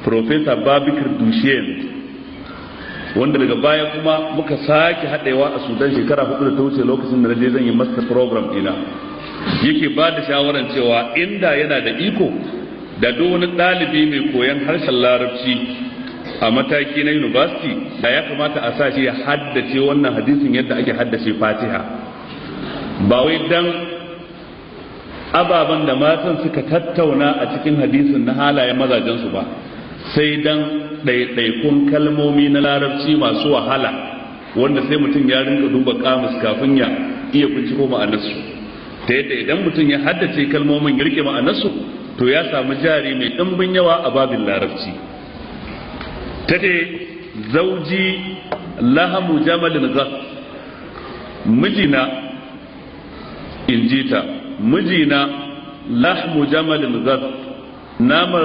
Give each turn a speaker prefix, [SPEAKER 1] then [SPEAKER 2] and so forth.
[SPEAKER 1] Professor Babikar Dushen, wanda daga baya kuma muka sake haɗewa a Sudan shekara 4 da ta wuce lokacin da naje zan yi master program ɗina, yake ba da shawaran cewa inda yana da iko da duk wani ɗalibi mai koyon harshen larabci a mataki na university da ya kamata a sa shi ya haddace wannan hadisin yadda ake haddace Fatiha, ba wai dan ababen da matan suka tattauna a cikin hadisin na halayen mazajensu ba, sai dan ɗaiɗaikun kalmomi na larabci masu wahala wanda sai mutum ya rinka duba kamus kafin ya iya binciko ma'anarsu, ta yadda idan mutum ya haddace kalmomin ya rike ma'anarsu to ya samu jari mai ɗimbin yawa a babin larabci. ta ce zauji lahamu jamalin gas, mijina injita mijina lahmu jamalin gas, naman